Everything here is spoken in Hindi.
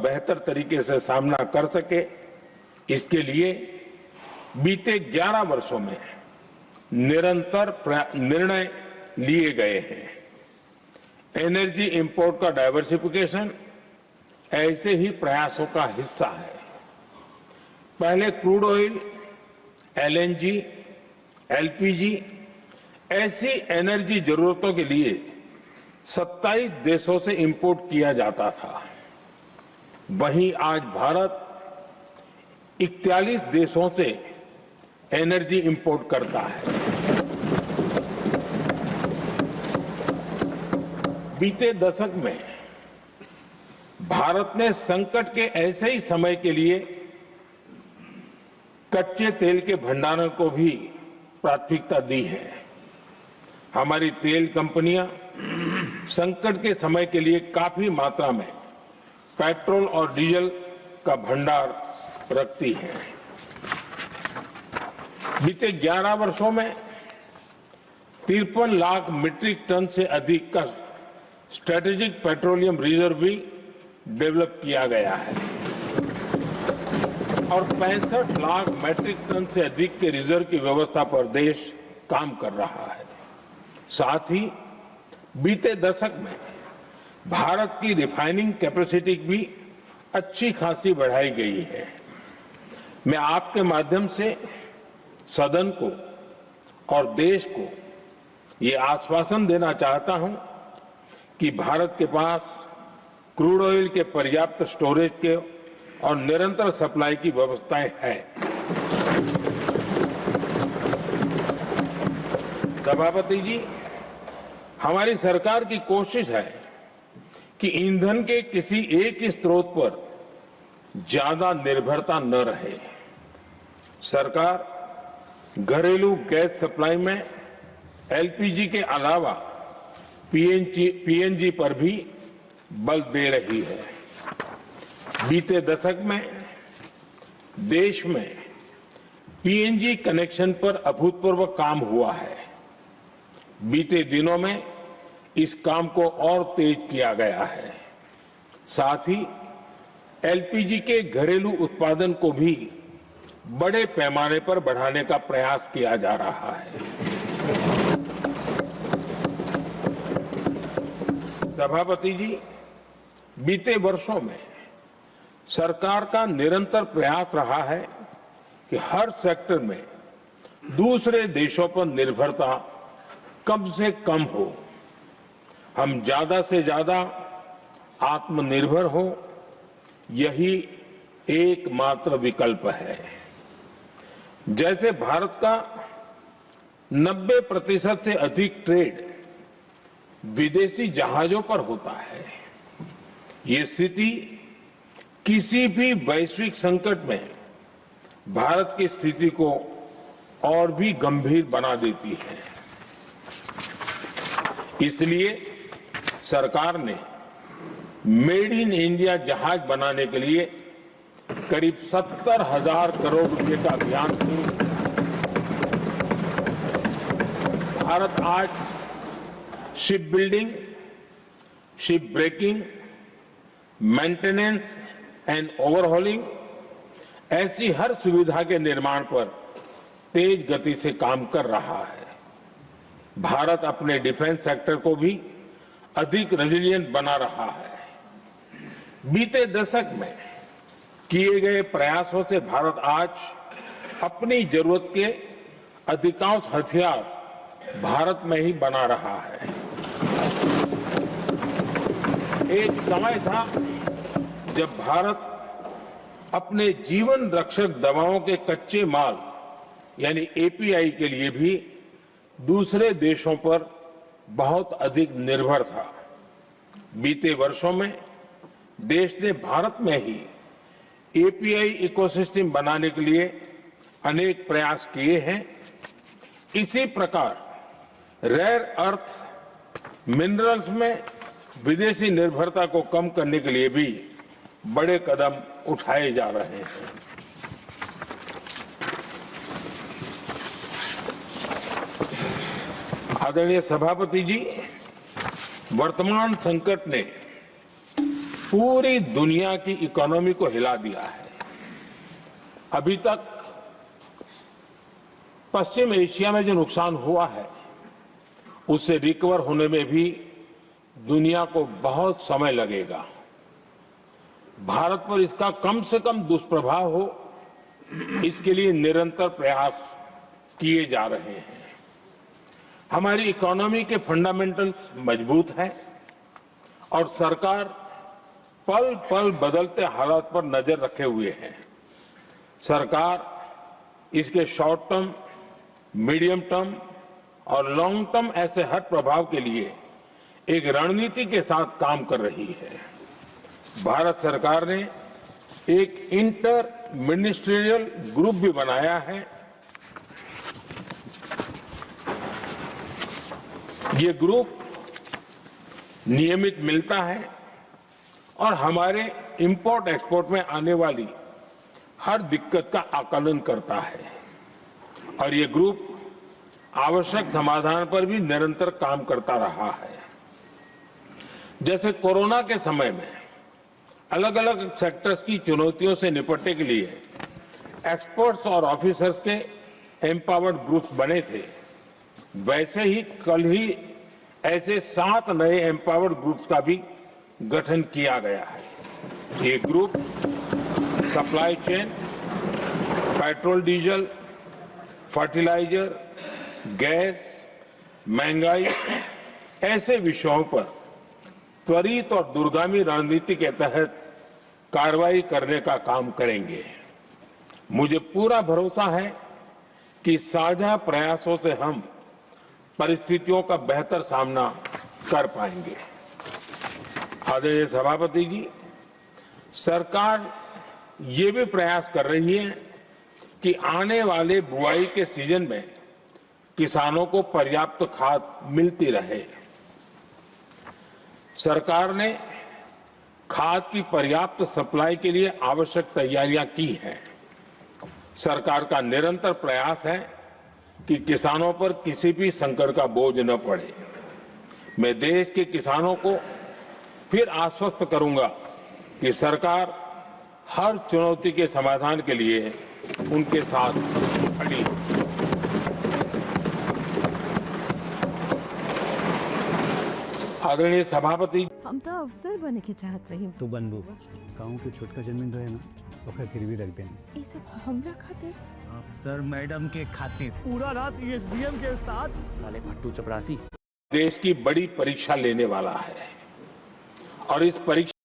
बेहतर तरीके से सामना कर सके, इसके लिए बीते 11 वर्षों में निरंतर निर्णय लिए गए हैं। एनर्जी इंपोर्ट का डाइवर्सिफिकेशन ऐसे ही प्रयासों का हिस्सा है। पहले क्रूड ऑयल, एलएनजी, एलपीजी ऐसी एनर्जी जरूरतों के लिए 27 देशों से इंपोर्ट किया जाता था। वहीं आज भारत 41 देशों से एनर्जी इंपोर्ट करता है। बीते दशक में भारत ने संकट के ऐसे ही समय के लिए कच्चे तेल के भंडारण को भी प्राथमिकता दी है। हमारी तेल कंपनियां संकट के समय के लिए काफी मात्रा में पेट्रोल और डीजल का भंडार रखती हैं। बीते 11 वर्षों में 53 लाख मीट्रिक टन से अधिक का स्ट्रेटेजिक पेट्रोलियम रिजर्व भी डेवलप किया गया है और 65 लाख मीट्रिक टन से अधिक के रिजर्व की व्यवस्था पर देश काम कर रहा है। साथ ही बीते दशक में भारत की रिफाइनिंग कैपेसिटी भी अच्छी खासी बढ़ाई गई है। मैं आपके माध्यम से सदन को और देश को ये आश्वासन देना चाहता हूं कि भारत के पास क्रूड ऑयल के पर्याप्त स्टोरेज के और निरंतर सप्लाई की व्यवस्थाएं हैं। सभापति जी, हमारी सरकार की कोशिश है कि ईंधन के किसी एक स्रोत पर ज्यादा निर्भरता न रहे। सरकार घरेलू गैस सप्लाई में एलपीजी के अलावा पीएनजी पर भी बल दे रही है। बीते दशक में देश में पीएनजी कनेक्शन पर अभूतपूर्व काम हुआ है। बीते दिनों में इस काम को और तेज किया गया है। साथ ही एलपीजी के घरेलू उत्पादन को भी बड़े पैमाने पर बढ़ाने का प्रयास किया जा रहा है। सभापति जी, बीते वर्षों में सरकार का निरंतर प्रयास रहा है कि हर सेक्टर में दूसरे देशों पर निर्भरता कम से कम हो। हम ज्यादा से ज्यादा आत्मनिर्भर हो, यही एकमात्र विकल्प है। जैसे भारत का 90% से अधिक ट्रेड विदेशी जहाजों पर होता है। ये स्थिति किसी भी वैश्विक संकट में भारत की स्थिति को और भी गंभीर बना देती है। इसलिए सरकार ने मेड इन इंडिया जहाज बनाने के लिए करीब 70,000 करोड़ रुपए का अभियान शुरू किया। भारत आज ship building, ship breaking, maintenance and overhauling ऐसी हर सुविधा के निर्माण पर तेज गति से काम कर रहा है। भारत अपने डिफेंस सेक्टर को भी अधिक रेजिलिएंट बना रहा है। बीते दशक में किए गए प्रयासों से भारत आज अपनी जरूरत के अधिकांश हथियार भारत में ही बना रहा है। एक समय था जब भारत अपने जीवन रक्षक दवाओं के कच्चे माल यानी एपीआई के लिए भी दूसरे देशों पर बहुत अधिक निर्भर था। बीते वर्षों में देश ने भारत में ही एपीआई इकोसिस्टम बनाने के लिए अनेक प्रयास किए हैं। इसी प्रकार रेयर अर्थ मिनरल्स में विदेशी निर्भरता को कम करने के लिए भी बड़े कदम उठाए जा रहे हैं। आदरणीय सभापति जी, वर्तमान संकट ने पूरी दुनिया की इकोनॉमी को हिला दिया है। अभी तक पश्चिम एशिया में जो नुकसान हुआ है उससे रिकवर होने में भी दुनिया को बहुत समय लगेगा। भारत पर इसका कम से कम दुष्प्रभाव हो, इसके लिए निरंतर प्रयास किए जा रहे हैं। हमारी इकोनॉमी के फंडामेंटल्स मजबूत हैं और सरकार पल पल बदलते हालात पर नजर रखे हुए है। सरकार इसके शॉर्ट टर्म, मीडियम टर्म और लॉन्ग टर्म ऐसे हर प्रभाव के लिए एक रणनीति के साथ काम कर रही है। भारत सरकार ने एक इंटर मिनिस्ट्रियल ग्रुप भी बनाया है। ये ग्रुप नियमित मिलता है और हमारे इंपोर्ट एक्सपोर्ट में आने वाली हर दिक्कत का आकलन करता है और ये ग्रुप आवश्यक समाधान पर भी निरंतर काम करता रहा है। जैसे कोरोना के समय में अलग अलग सेक्टर्स की चुनौतियों से निपटने के लिए एक्सपर्ट्स और ऑफिसर्स के एम्पावर्ड ग्रुप्स बने थे, वैसे ही कल ही ऐसे 7 नए एम्पावर्ड ग्रुप्स का भी गठन किया गया है। ये group supply chain, petrol diesel, fertiliser, gas, महंगाई ऐसे विषयों पर त्वरित और दूरगामी रणनीति के तहत कार्रवाई करने का काम करेंगे। मुझे पूरा भरोसा है कि साझा प्रयासों से हम परिस्थितियों का बेहतर सामना कर पाएंगे। आदरणीय सभापति जी, सरकार ये भी प्रयास कर रही है कि आने वाले बुआई के सीजन में किसानों को पर्याप्त खाद मिलती रहे। सरकार ने खाद की पर्याप्त सप्लाई के लिए आवश्यक तैयारियां की हैं। सरकार का निरंतर प्रयास है कि किसानों पर किसी भी संकट का बोझ न पड़े। मैं देश के किसानों को फिर आश्वस्त करूंगा कि सरकार हर चुनौती के समाधान के लिए उनके साथ खड़ी है। आदरणीय सभापति, हम तो अफसर बने के चाहत रही। तू बनबू गाँव के छोटका जमीन रहे ना ओकर गिरवी रख देना। ये सब हमरा खातिर अफसर मैडम के खातिर पूरा रात एसडीएम के साथ साले फट्टू चपरासी देश की बड़ी परीक्षा लेने वाला है और इस परीक्षा